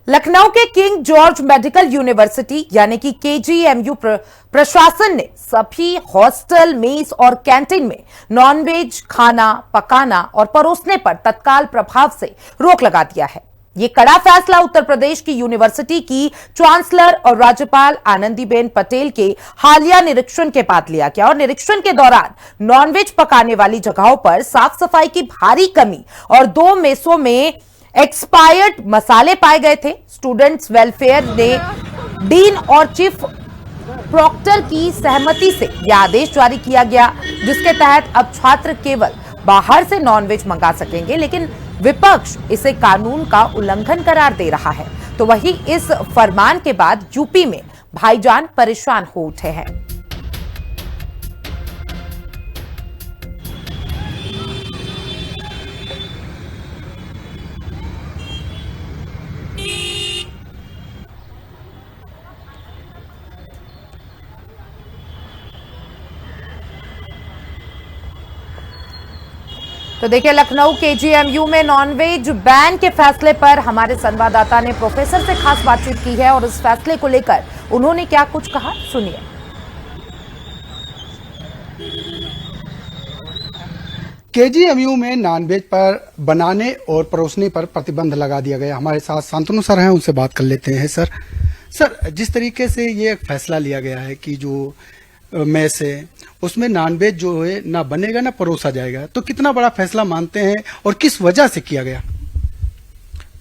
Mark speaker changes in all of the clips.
Speaker 1: लखनऊ के king George medical university यानी कि केजीएमयू प्रशासन ने सभी हॉस्टल, मेस और कैंटीन में नॉनवेज खाना पकाना और परोसने पर तत्काल प्रभाव से रोक लगा दिया है। ये कड़ा फैसला उत्तर प्रदेश की यूनिवर्सिटी की चांसलर और राज्यपाल आनंदीबेन पटेल के हालिया निरीक्षण के बाद लिया गया और निरीक्षण के दौरान नॉनवेज पकाने वाली जगहों पर साफ सफाई की भारी कमी और 2 मेसों में एक्सपायर्ड मसाले पाए गए थे। स्टूडेंट्स वेलफेयर ने डीन और चीफ प्रॉक्टर की सहमति से यह आदेश जारी किया गया, जिसके तहत अब छात्र केवल बाहर से नॉनवेज मंगा सकेंगे, लेकिन विपक्ष इसे कानून का उल्लंघन करार दे रहा है। तो वहीं इस फरमान के बाद यूपी में भाईजान परेशान हो उठे हैं। तो देखिए, लखनऊ केजीएमयू में नॉनवेज बैन के फैसले पर हमारे संवाददाता ने प्रोफेसर से खास बातचीत की है और इस फैसले को लेकर उन्होंने क्या कुछ कहा, सुनिए।
Speaker 2: केजीएमयू में नॉनवेज पर बनाने और परोसने पर प्रतिबंध लगा दिया गया। हमारे साथ शांतनु सर हैं, उनसे बात कर लेते हैं। सर, जिस तरीके से ये फैसला लिया गया है कि जो मेस है उसमें नॉनवेज जो है ना बनेगा ना परोसा जाएगा, तो कितना बड़ा फैसला मानते हैं और किस वजह से किया गया?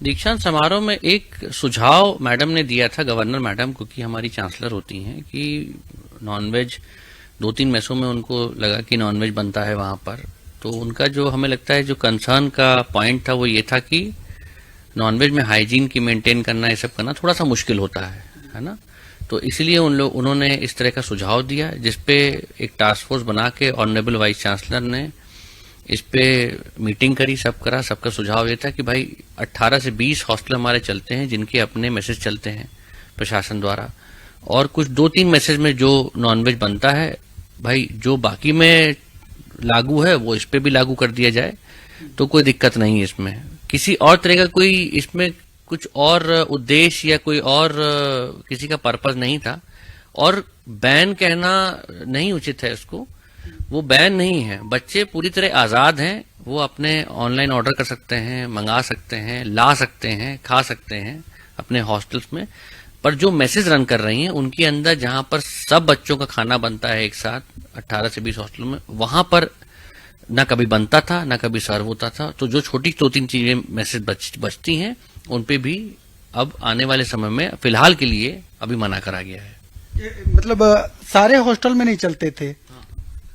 Speaker 3: दीक्षांत समारोह में एक सुझाव मैडम ने दिया था, गवर्नर मैडम को, कि हमारी चांसलर होती हैं, कि नॉनवेज 2-3 मेसों में उनको लगा कि नॉनवेज बनता है वहां पर। तो उनका जो हमें लगता है जो कंसर्न का पॉइंट था वो ये था कि नॉनवेज में हाइजीन की मेंटेन करना, ये सब करना थोड़ा सा मुश्किल होता है ना। तो इसलिए उन्होंने इस तरह का सुझाव दिया, जिसपे एक टास्क फोर्स बना के ऑनरेबल वाइस चांसलर ने इस पे मीटिंग करी, सब करा। सबका सुझाव ये था कि भाई 18 से 20 हॉस्टल हमारे चलते हैं जिनके अपने मैसेज चलते हैं प्रशासन द्वारा, और कुछ 2-3 मैसेज में जो नॉनवेज बनता है भाई जो बाकी में लागू है वो इस पे भी लागू कर दिया जाए, तो कोई दिक्कत नहीं है इसमें। किसी और तरह का कोई इसमें कुछ और उद्देश्य या कोई और किसी का पर्पस नहीं था, और बैन कहना नहीं उचित है इसको। वो बैन नहीं है, बच्चे पूरी तरह आजाद हैं, वो अपने ऑनलाइन ऑर्डर कर सकते हैं, मंगा सकते हैं, ला सकते हैं, खा सकते हैं अपने हॉस्टल्स में। पर जो मैसेज रन कर रही हैं उनके अंदर जहां पर सब बच्चों का खाना बनता है एक साथ 18 से 20 हॉस्टलों में, वहां पर ना कभी बनता था ना कभी सर्व होता था। तो जो छोटी 2-3 चीजें मैसेज बचती हैं उन पे भी अब आने वाले समय में फिलहाल के लिए अभी मना करा गया है।
Speaker 2: मतलब सारे हॉस्टल में नहीं चलते थे?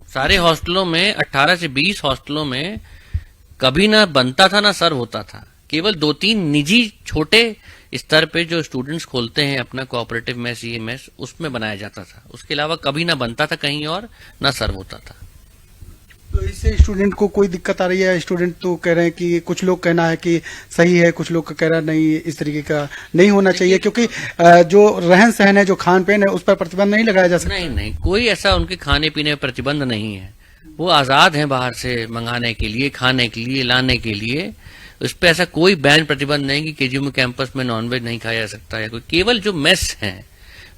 Speaker 3: सारे हॉस्टलों में 18 से 20 हॉस्टलों में कभी ना बनता था ना सर्व होता था। केवल 2-3 निजी छोटे स्तर पे जो स्टूडेंट्स खोलते हैं अपना कोऑपरेटिव मेस, ये मेस, उसमें बनाया जाता था। उसके अलावा कभी ना बनता था कहीं और ना सर्व होता था।
Speaker 2: तो इससे स्टूडेंट को कोई दिक्कत आ रही है? स्टूडेंट तो कह रहे हैं कि कुछ लोग कहना है कि सही है, कुछ लोग का कह रहा है नहीं, इस तरीके का नहीं होना चाहिए, क्योंकि जो रहन सहन है, जो खान पीन है, उस पर प्रतिबंध नहीं लगाया जा सकता।
Speaker 3: नहीं, कोई ऐसा उनके खाने पीने में प्रतिबंध नहीं है। वो आजाद हैं बाहर से मंगाने के लिए, खाने के लिए, लाने के लिए। उस पर ऐसा कोई बैन प्रतिबंध नहीं कि केजीएमयू कैंपस में नॉनवेज नहीं खाया जा सकता है कोई। केवल जो मेस हैं,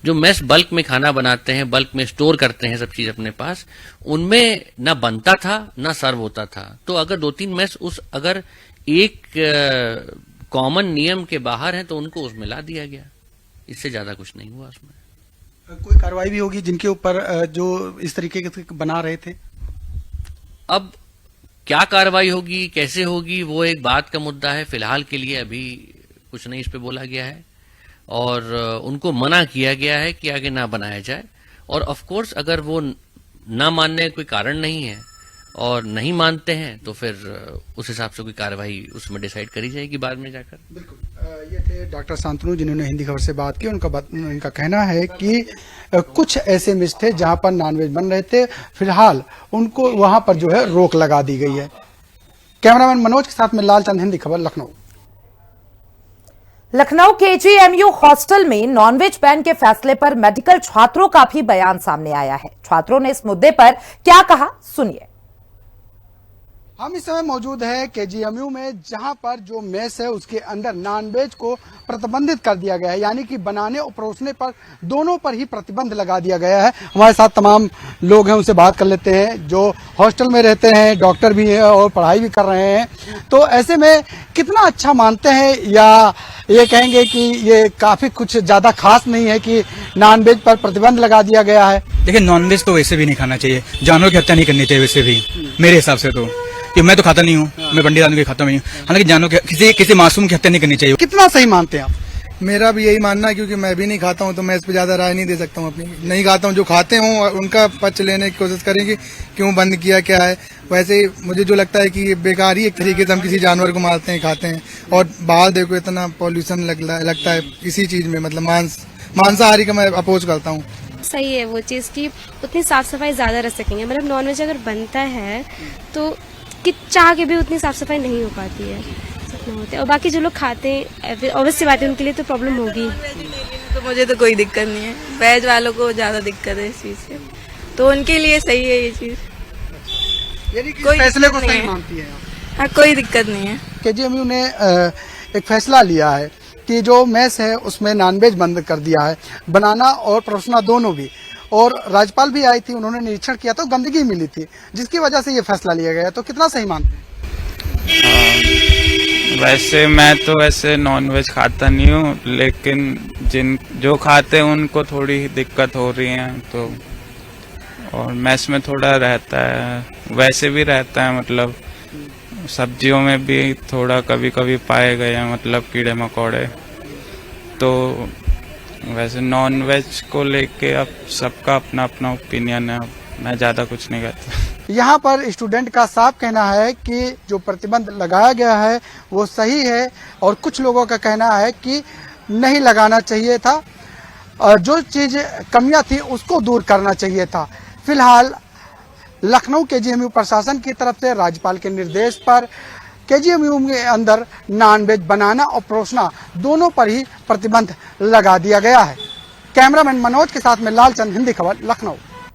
Speaker 3: जो मेस बल्क में खाना बनाते हैं, बल्क में स्टोर करते हैं सब चीज अपने पास, उनमें ना बनता था ना सर्व होता था। तो अगर 2-3 मेस अगर एक कॉमन नियम के बाहर है तो उनको उसमें ला दिया गया, इससे ज्यादा कुछ नहीं हुआ उसमें।
Speaker 2: कोई कार्रवाई भी होगी जिनके ऊपर जो इस तरीके के बना रहे थे?
Speaker 3: अब क्या कार्रवाई होगी, कैसे होगी, वो एक बात का मुद्दा है। फिलहाल के लिए अभी कुछ नहीं इस पे बोला गया है और उनको मना किया गया है कि आगे ना बनाया जाए। और ऑफ कोर्स अगर वो ना मानने कोई कारण नहीं है और नहीं मानते हैं तो फिर उस हिसाब से कोई कार्रवाई उसमें डिसाइड करी जाएगी बाद में जाकर।
Speaker 2: बिल्कुल। ये थे डॉक्टर शांतनु जिन्होंने हिंदी खबर से बात की। उनका कहना है कि कुछ ऐसे मिस थे जहां पर नॉनवेज बन रहे थे, फिलहाल उनको वहां पर जो है रोक लगा दी गई है। कैमरामैन मनोज के साथ में लालचंद, हिंदी खबर, लखनऊ।
Speaker 1: लखनऊ केजीएमयू हॉस्टल में नॉनवेज बैन के फैसले पर मेडिकल छात्रों का भी बयान सामने आया है। छात्रों ने इस मुद्दे पर क्या कहा, सुनिए।
Speaker 2: हम इस समय मौजूद है केजीएमयू में, जहां पर जो मेस है उसके अंदर नॉनवेज को प्रतिबंधित कर दिया गया है, यानी कि बनाने और परोसने पर दोनों पर ही प्रतिबंध लगा दिया गया है। हमारे साथ तमाम लोग हैं, उनसे बात कर लेते हैं जो हॉस्टल में रहते हैं, डॉक्टर भी हैं और पढ़ाई भी कर रहे हैं। तो ऐसे में कितना अच्छा मानते हैं, या ये कहेंगे कि ये काफी कुछ ज्यादा खास नहीं है कि नॉनवेज पर प्रतिबंध लगा दिया गया है?
Speaker 4: देखिए, नॉनवेज तो वैसे भी नहीं खाना चाहिए, जानवर की हत्या नहीं करनी चाहिए वैसे भी, मेरे हिसाब से तो। कि मैं तो खाता नहीं हूँ, मैं बंडी आदमी की खाता नहीं हूँ, हालांकि जानवर किसी मासूम की हत्या नहीं करनी चाहिए।
Speaker 2: कितना सही मानते हैं आप?
Speaker 5: मेरा भी यही मानना है, क्योंकि मैं भी नहीं खाता हूँ तो मैं इस पे ज्यादा राय नहीं दे सकता हूँ अपनी। नहीं खाता हूँ, जो खाते हूँ उनका पक्ष लेने की कोशिश करेंगे क्यों बंद किया, क्या है। वैसे ही मुझे जो लगता है कि ये बेकार ही एक तरीके से हम किसी जानवर को मारते हैं, खाते हैं। और बाहर देखो इतना पॉल्यूशन लगता है इसी चीज में, मतलब मांसाहारी का मैं अपोज करता हूँ।
Speaker 6: सही है वो चीज़ की उतनी साफ सफाई ज़्यादा रख सकेंगे। मतलब नॉनवेज अगर बनता है तो कि चाह के भी उतनी साफ सफाई नहीं हो पाती है, सपना होते हैं। और बाकी जो लोग खाते हैं ऑब्वियस सी बात है, उनके लिए तो प्रॉब्लम होगी।
Speaker 7: तो मुझे तो कोई दिक्कत नहीं है, वेज वालों को ज्यादा दिक्कत है इस चीज से, तो उनके लिए सही है ये चीज।
Speaker 2: यानी कि
Speaker 7: कोई
Speaker 2: फैसले को
Speaker 7: दिक्कत
Speaker 2: सही
Speaker 7: नहीं है।
Speaker 2: मानती है आप?
Speaker 7: हाँ, कोई दिक्कत नहीं है।
Speaker 2: केजीएमयू ने एक फैसला लिया है कि जो मेस है उसमें नॉनवेज बंद कर दिया है, बनाना और परोसना दोनों भी। और राज्यपाल भी आई थी, उन्होंने निरीक्षण किया तो गंदगी मिली थी, जिसकी वजह से ये फैसला लिया गया। तो कितना सही मानते हैं?
Speaker 8: वैसे मैं तो वैसे नॉनवेज खाता नहीं हूँ, लेकिन जो खाते हैं उनको थोड़ी दिक्कत हो रही है। तो और मैस में थोड़ा रहता है, वैसे भी रहता है, मतलब सब्जियों में भी थोड़ा कभी कभी पाए गए हैं, मतलब कीड़े मकोड़े। तो वैसे नॉनवेज को लेके अब सबका अपना अपना ओपिनियन है, मैं ज़्यादा कुछ नहीं कहता।
Speaker 2: यहाँ पर स्टूडेंट का साफ कहना है कि जो प्रतिबंध लगाया गया है वो सही है, और कुछ लोगों का कहना है कि नहीं लगाना चाहिए था, और जो चीज कमियां थी उसको दूर करना चाहिए था। फिलहाल लखनऊ केजीएमयू प्रशासन की तरफ से राज्यपाल के निर्देश पर केजीएमयू के अंदर नॉनवेज बनाना और परोसना दोनों पर ही प्रतिबंध लगा दिया गया है। कैमरामैन मनोज के साथ में लालचंद, हिंदी खबर, लखनऊ।